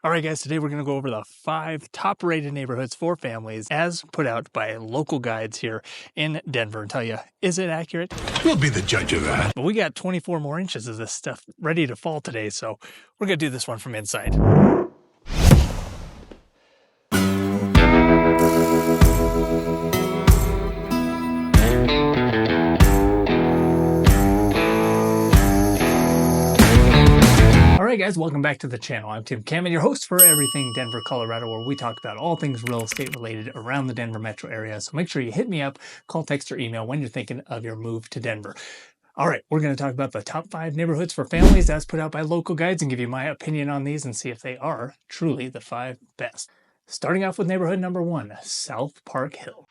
All right, guys, today we're going to go over the 5 top rated neighborhoods for families as put out by local guides here in Denver and tell you, is it accurate? We'll be the judge of that. But we got 24 more inches of this stuff ready to fall today, so we're going to do this one from inside. Alright guys, welcome back to the channel. I'm Tim Kampmann, your host for Everything Denver, Colorado, where we talk about all things real estate related around the Denver metro area. So make sure you hit me up, call, text, or email when you're thinking of your move to Denver. Alright, we're going to talk about the top 5 neighborhoods for families as put out by local guides and give you my opinion on these and see if they are truly the 5 best. Starting off with neighborhood number 1, South Park Hill.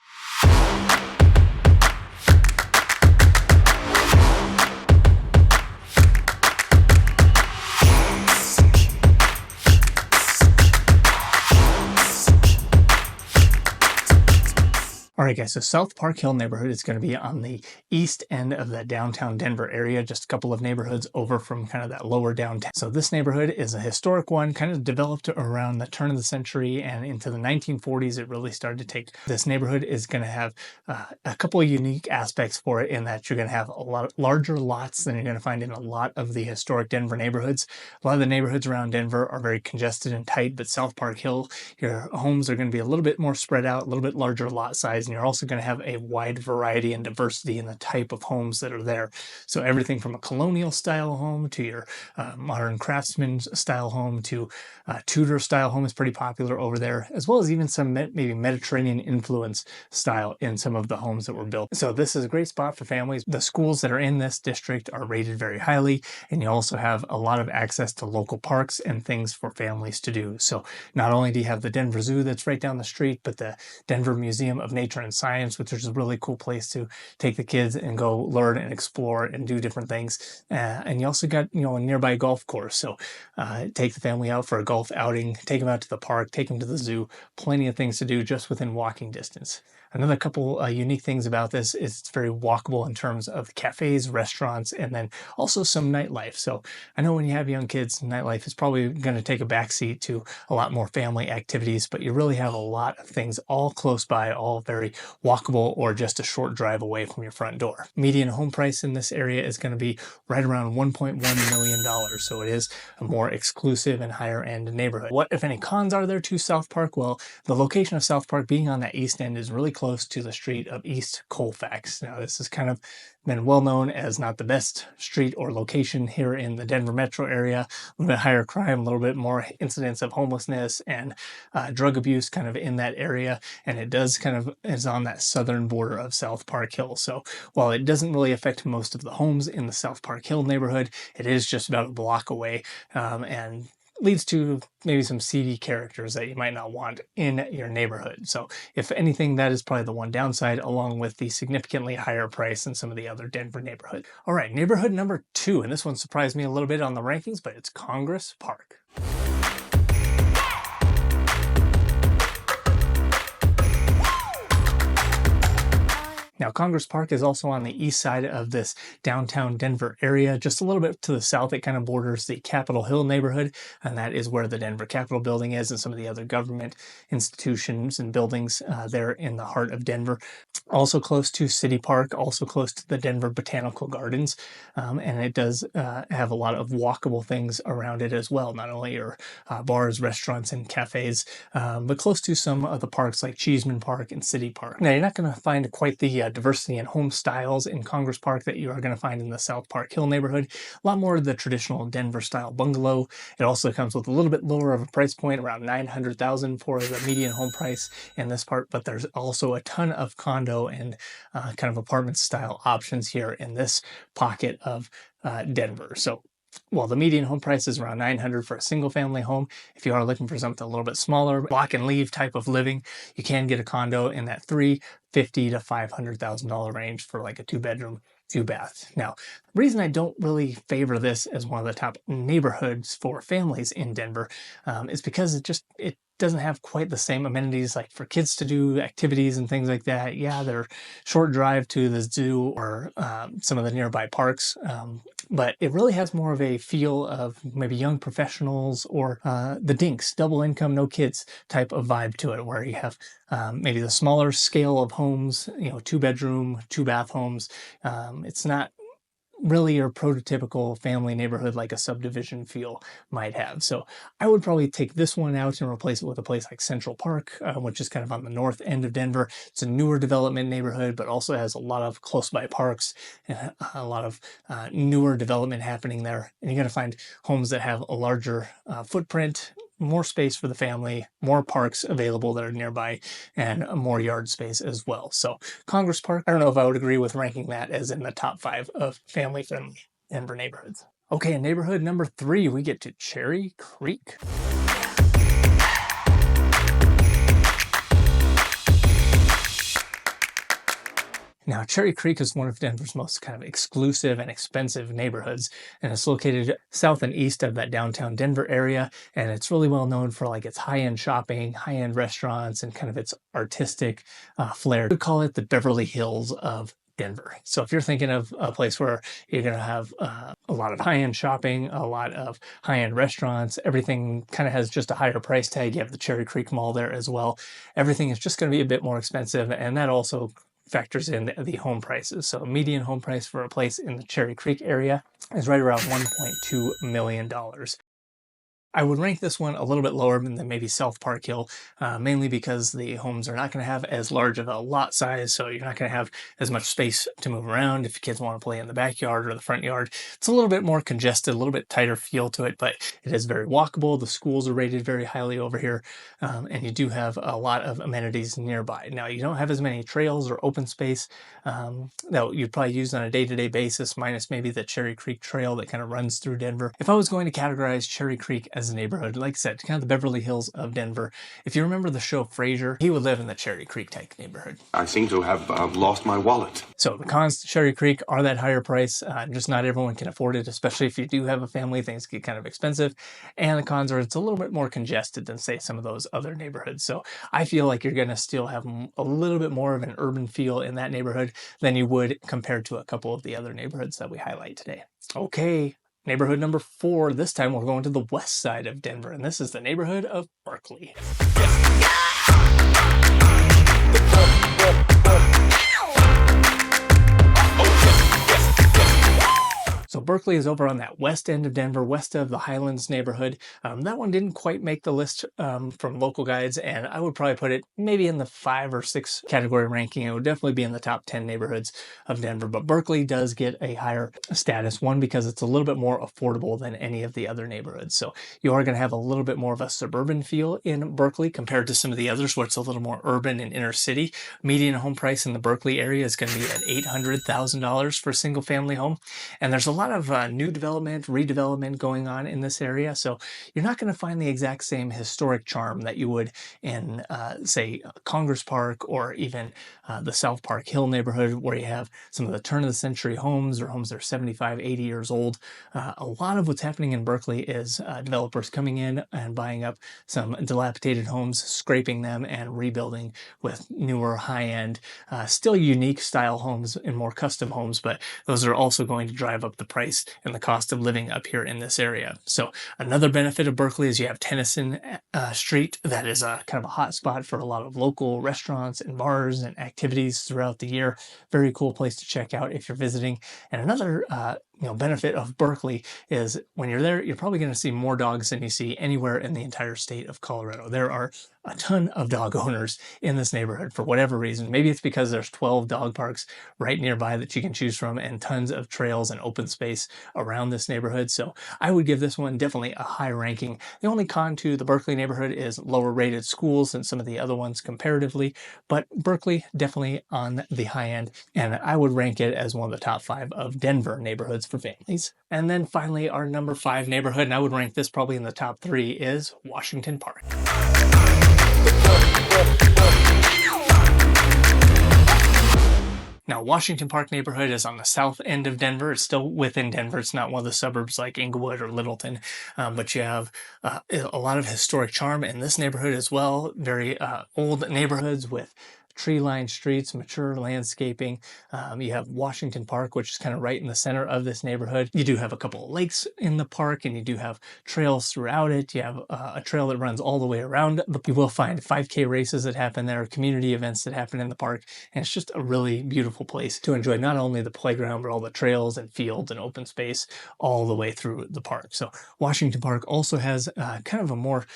Alright guys, so South Park Hill neighborhood is going to be on the east end of the downtown Denver area, just a couple of neighborhoods over from kind of that lower downtown. So this neighborhood is a historic one, kind of developed around the turn of the century and into the 1940s it really started to take. This neighborhood is going to have a couple of unique aspects for it in that you're going to have a lot larger lots than you're going to find in a lot of the historic Denver neighborhoods. A lot of the neighborhoods around Denver are very congested and tight, but South Park Hill, your homes are going to be a little bit more spread out, a little bit larger lot size, and you're also going to have a wide variety and diversity in the type of homes that are there. So everything from a colonial style home to your modern craftsman style home to Tudor style home is pretty popular over there, as well as even some maybe Mediterranean influence style in some of the homes that were built. So this is a great spot for families. The schools that are in this district are rated very highly, and you also have a lot of access to local parks and things for families to do. So not only do you have the Denver Zoo that's right down the street, but the Denver Museum of Nature and Science, which is a really cool place to take the kids and go learn and explore and do different things. And you also got, a nearby golf course. So take the family out for a golf outing, take them out to the park, take them to the zoo, plenty of things to do just within walking distance. Another couple unique things about this is it's very walkable in terms of cafes, restaurants, and then also some nightlife. So I know when you have young kids, nightlife is probably going to take a backseat to a lot more family activities, but you really have a lot of things all close by, all very walkable or just a short drive away from your front door. Median home price in this area is going to be right around $1.1 million. So it is a more exclusive and higher end neighborhood. What, if any, cons are there to South Park? Well, the location of South Park being on that east end is really close to the street of East Colfax. Now, this has kind of been well known as not the best street or location here in the Denver metro area. A little bit higher crime, a little bit more incidents of homelessness and drug abuse kind of in that area. And it does kind of is on that southern border of South Park Hill. So while it doesn't really affect most of the homes in the South Park Hill neighborhood, it is just about a block away and leads to maybe some seedy characters that you might not want in your neighborhood. So if anything, that is probably the one downside, along with the significantly higher price than some of the other Denver neighborhoods. All right, neighborhood number 2, and this one surprised me a little bit on the rankings, but it's Congress Park. Now, Congress Park is also on the east side of this downtown Denver area. Just a little bit to the south, it kind of borders the Capitol Hill neighborhood, and that is where the Denver Capitol building is and some of the other government institutions and buildings there in the heart of Denver. Also close to City Park, also close to the Denver Botanical Gardens, and it does have a lot of walkable things around it as well. Not only your bars, restaurants, and cafes, but close to some of the parks like Cheeseman Park and City Park. Now, you're not going to find quite the diversity in home styles in Congress Park that you are going to find in the South Park Hill neighborhood. A lot more of the traditional Denver style bungalow. It also comes with a little bit lower of a price point, around $900,000 for the median home price in this part, but there's also a ton of condo and kind of apartment style options here in this pocket of Denver. So while the median home price is around $900,000 for a single family home, if you are looking for something a little bit smaller, block and leave type of living, you can get a condo in that $350,000 to $500,000 range for like a 2-bedroom, 2-bath. Now, the reason I don't really favor this as one of the top neighborhoods for families in Denver is because it doesn't have quite the same amenities like for kids to do activities and things like that. Yeah, they're short drive to the zoo or some of the nearby parks, but it really has more of a feel of maybe young professionals or the dinks, double income, no kids type of vibe to it, where you have maybe the smaller scale of homes, 2-bedroom, 2-bath homes. It's not really your prototypical family neighborhood like a subdivision feel might have. So I would probably take this one out and replace it with a place like Central Park, which is kind of on the north end of Denver. It's a newer development neighborhood, but also has a lot of close by parks and a lot of newer development happening there. And you're going to find homes that have a larger footprint, more space for the family, more parks available that are nearby, and more yard space as well. So Congress Park, I don't know if I would agree with ranking that as in the top 5 of family-friendly Denver neighborhoods. Okay, in neighborhood number 3, we get to Cherry Creek. Now, Cherry Creek is one of Denver's most kind of exclusive and expensive neighborhoods, and it's located south and east of that downtown Denver area, and it's really well known for like its high-end shopping, high-end restaurants, and kind of its artistic flair. We call it the Beverly Hills of Denver. So if you're thinking of a place where you're going to have a lot of high-end shopping, a lot of high-end restaurants, everything kind of has just a higher price tag. You have the Cherry Creek Mall there as well. Everything is just going to be a bit more expensive, and that also factors in the home prices. So a median home price for a place in the Cherry Creek area is right around $1.2 million. I would rank this one a little bit lower than maybe South Park Hill, mainly because the homes are not going to have as large of a lot size, so you're not going to have as much space to move around if kids want to play in the backyard or the front yard. It's a little bit more congested, a little bit tighter feel to it, but it is very walkable. The schools are rated very highly over here, and you do have a lot of amenities nearby. Now, you don't have as many trails or open space that you'd probably use on a day-to-day basis, minus maybe the Cherry Creek Trail that kind of runs through Denver. If I was going to categorize Cherry Creek as a neighborhood, like I said, kind of the Beverly Hills of Denver. If you remember the show Frasier, he would live in the Cherry Creek type neighborhood. I seem to have lost my wallet. So the cons to Cherry Creek are that higher price. Just not everyone can afford it, especially if you do have a family. Things get kind of expensive. And the cons are it's a little bit more congested than, say, some of those other neighborhoods. So I feel like you're going to still have a little bit more of an urban feel in that neighborhood than you would compared to a couple of the other neighborhoods that we highlight today. Okay. Neighborhood number 4, this time we're going to the west side of Denver, and this is the neighborhood of Berkeley. So Berkeley is over on that west end of Denver, west of the Highlands neighborhood. That one didn't quite make the list from local guides, and I would probably put it maybe in the 5 or 6 category ranking. It would definitely be in the top 10 neighborhoods of Denver, but Berkeley does get a higher status, one, because it's a little bit more affordable than any of the other neighborhoods. So you are going to have a little bit more of a suburban feel in Berkeley compared to some of the others where it's a little more urban and inner city. Median home price in the Berkeley area is going to be at $800,000 for a single family home, and there's a lot of new development, redevelopment going on in this area, so you're not going to find the exact same historic charm that you would in, say, Congress Park or even the South Park Hill neighborhood, where you have some of the turn-of-the-century homes or homes that are 75, 80 years old. A lot of what's happening in Berkeley is developers coming in and buying up some dilapidated homes, scraping them, and rebuilding with newer, high-end, still unique style homes and more custom homes, but those are also going to drive up the price and the cost of living up here in this area. So another benefit of Berkeley is you have Tennyson Street. That is a kind of a hot spot for a lot of local restaurants and bars and activities throughout the year. Very cool place to check out if you're visiting. And another benefit of Berkeley is when you're there, you're probably going to see more dogs than you see anywhere in the entire state of Colorado. There are a ton of dog owners in this neighborhood for whatever reason. Maybe it's because there's 12 dog parks right nearby that you can choose from and tons of trails and open space around this neighborhood. So I would give this one definitely a high ranking. The only con to the Berkeley neighborhood is lower rated schools than some of the other ones comparatively, but Berkeley definitely on the high end, and I would rank it as one of the top 5 of Denver neighborhoods for families. And then finally, our number 5 neighborhood, and I would rank this probably in the top 3, is Washington Park. Now, Washington Park neighborhood is on the south end of Denver. It's still within Denver. It's not one of the suburbs like Inglewood or Littleton, but you have a lot of historic charm in this neighborhood as well. Very old neighborhoods with tree-lined streets, mature landscaping. You have Washington Park, which is kind of right in the center of this neighborhood. You do have a couple of lakes in the park, and you do have trails throughout it. You have a trail that runs all the way around. You will find 5K races that happen there, community events that happen in the park, and it's just a really beautiful place to enjoy not only the playground, but all the trails and fields and open space all the way through the park. So Washington Park also has kind of a more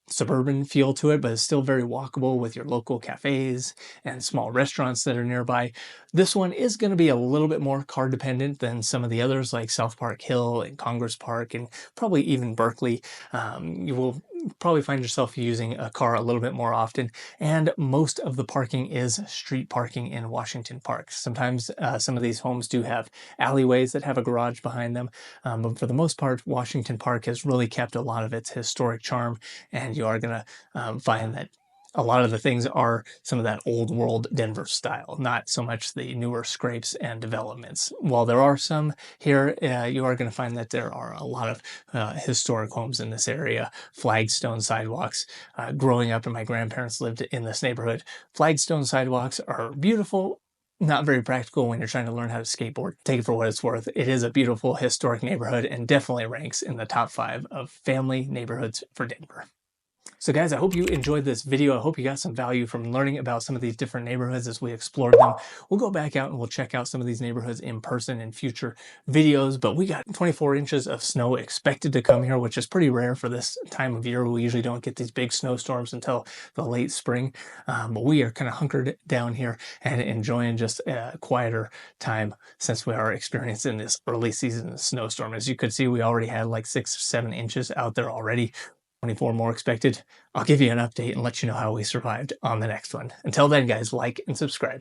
suburban feel to it, but it's still very walkable with your local cafes and small restaurants that are nearby. This one is going to be a little bit more car dependent than some of the others like South Park Hill and Congress Park and probably even Berkeley. You will probably find yourself using a car a little bit more often, and most of the parking is street parking in Washington Park. Sometimes some of these homes do have alleyways that have a garage behind them, but for the most part, Washington Park has really kept a lot of its historic charm, and you are going to find that a lot of the things are some of that old world Denver style, not so much the newer scrapes and developments. While there are some here, you are going to find that there are a lot of historic homes in this area, flagstone sidewalks. Growing up, and my grandparents lived in this neighborhood, flagstone sidewalks are beautiful, not very practical when you're trying to learn how to skateboard. Take it for what it's worth. It is a beautiful historic neighborhood and definitely ranks in the top 5 of family neighborhoods for Denver. So guys, I hope you enjoyed this video. I hope you got some value from learning about some of these different neighborhoods as we explored them. We'll go back out and we'll check out some of these neighborhoods in person in future videos, but we got 24 inches of snow expected to come here, which is pretty rare for this time of year. We usually don't get these big snowstorms until the late spring, but we are kind of hunkered down here and enjoying just a quieter time since we are experiencing this early season snowstorm. As you could see, we already had like 6 or 7 inches out there already. 24 more expected. I'll give you an update and let you know how we survived on the next one. Until then, guys, like and subscribe.